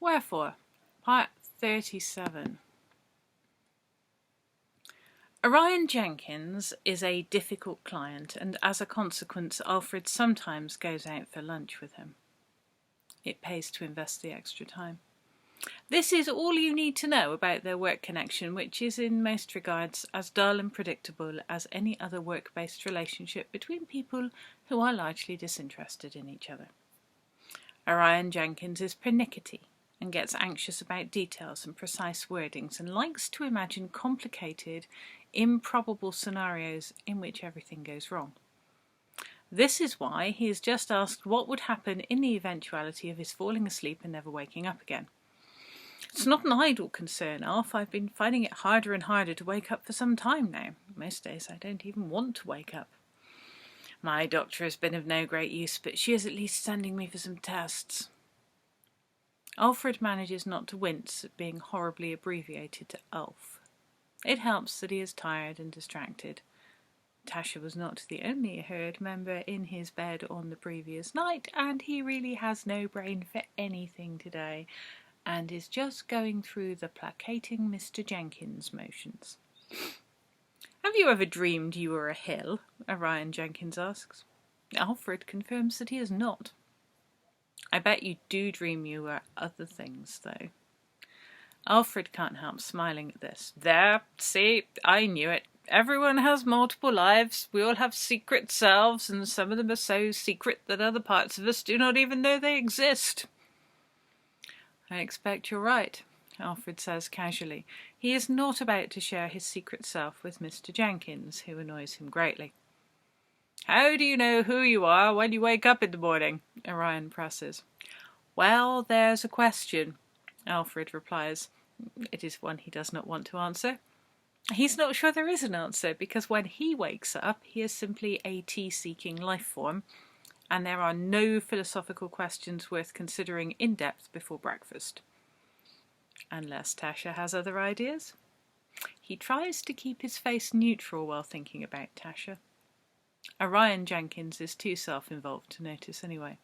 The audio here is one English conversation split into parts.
Wherefore, Part 37. Orion Jenkins is a difficult client, and as a consequence, Alfred sometimes goes out for lunch with him. It pays to invest the extra time. This is all you need to know about their work connection, which is in most regards as dull and predictable as any other work-based relationship between people who are largely disinterested in each other. Orion Jenkins is pernickety and gets anxious about details and precise wordings and likes to imagine complicated, improbable scenarios in which everything goes wrong. This is why he has just asked what would happen in the eventuality of his falling asleep and never waking up again. It's not an idle concern, Alf. I've been finding it harder and harder to wake up for some time now. Most days I don't even want to wake up. My doctor has been of no great use, but she is at least sending me for some tests. Alfred manages not to wince at being horribly abbreviated to Alf. It helps that he is tired and distracted. Tasha was not the only herd member in his bed on the previous night, and he really has no brain for anything today, and is just going through the placating Mr. Jenkins motions. Have you ever dreamed you were a hill? Orion Jenkins asks. Alfred confirms that he has not. I bet you do dream you were other things, though. Alfred can't help smiling at this. There, see, I knew it. Everyone has multiple lives. We all have secret selves, and some of them are so secret that other parts of us do not even know they exist. I expect you're right, Alfred says casually. He is not about to share his secret self with Mr. Jenkins, who annoys him greatly. How do you know who you are when you wake up in the morning? Orion presses. Well, there's a question, Alfred replies. It is one he does not want to answer. He's not sure there is an answer, because when he wakes up, he is simply a tea-seeking life form, and there are no philosophical questions worth considering in depth before breakfast. Unless Tasha has other ideas. He tries to keep his face neutral while thinking about Tasha. Orion Jenkins is too self-involved to notice anyway.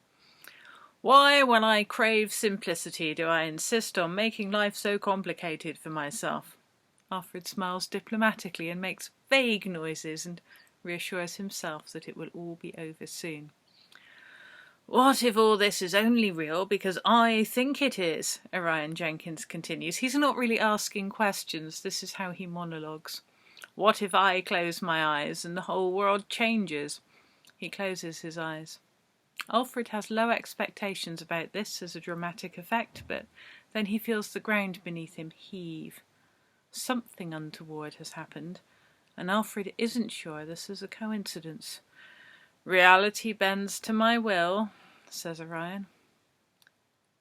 Why, when I crave simplicity, do I insist on making life so complicated for myself? Alfred smiles diplomatically and makes vague noises and reassures himself that it will all be over soon. What if all this is only real because I think it is? Orion Jenkins continues. He's not really asking questions. This is how he monologues. What if I close my eyes and the whole world changes? He closes his eyes. Alfred has low expectations about this as a dramatic effect, but then he feels the ground beneath him heave. Something untoward has happened, and Alfred isn't sure this is a coincidence. Reality bends to my will, says Orion.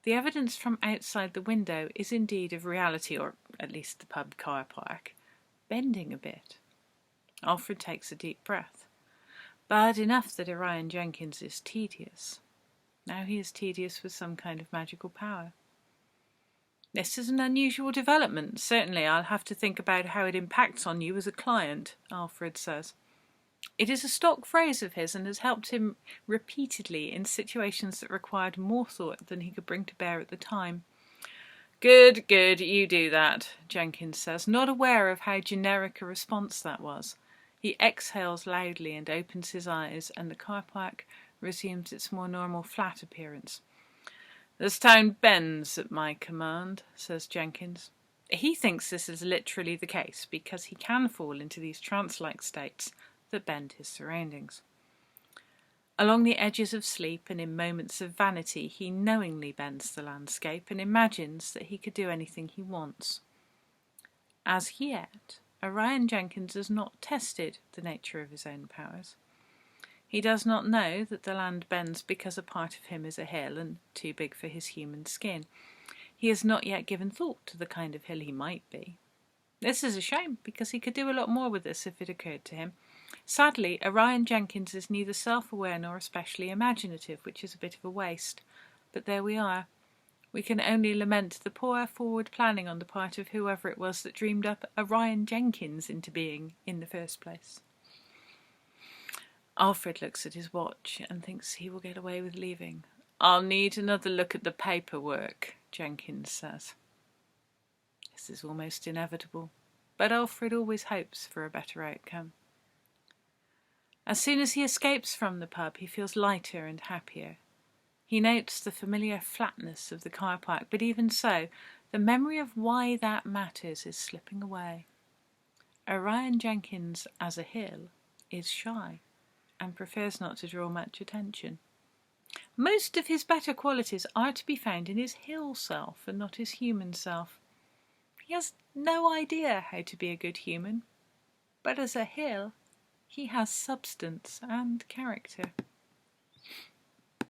The evidence from outside the window is indeed of reality, or at least the pub car park, bending a bit. Alfred takes a deep breath, but enough that Orion Jenkins is tedious. Now he is tedious with some kind of magical power. This is an unusual development. Certainly I'll have to think about how it impacts on you as a client, Alfred says. It is a stock phrase of his and has helped him repeatedly in situations that required more thought than he could bring to bear at the time. Good, you do that, Jenkins says, not aware of how generic a response that was. He exhales loudly and opens his eyes, and the car park resumes its more normal flat appearance. This town bends at my command, says Jenkins. He thinks this is literally the case, because he can fall into these trance-like states that bend his surroundings. Along the edges of sleep and in moments of vanity, he knowingly bends the landscape and imagines that he could do anything he wants. As yet, Orion Jenkins has not tested the nature of his own powers. He does not know that the land bends because a part of him is a hill and too big for his human skin. He has not yet given thought to the kind of hill he might be. This is a shame, because he could do a lot more with this if it occurred to him. Sadly, Orion Jenkins is neither self-aware nor especially imaginative, which is a bit of a waste. But there we are. We can only lament the poor forward planning on the part of whoever it was that dreamed up Orion Jenkins into being in the first place. Alfred looks at his watch and thinks he will get away with leaving. I'll need another look at the paperwork, Jenkins says. This is almost inevitable, but Alfred always hopes for a better outcome. As soon as he escapes from the pub, he feels lighter and happier. He notes the familiar flatness of the car park, but even so, the memory of why that matters is slipping away. Orion Jenkins, as a hill, is shy and prefers not to draw much attention. Most of his better qualities are to be found in his hill self and not his human self. He has no idea how to be a good human, but as a hill, he has substance and character.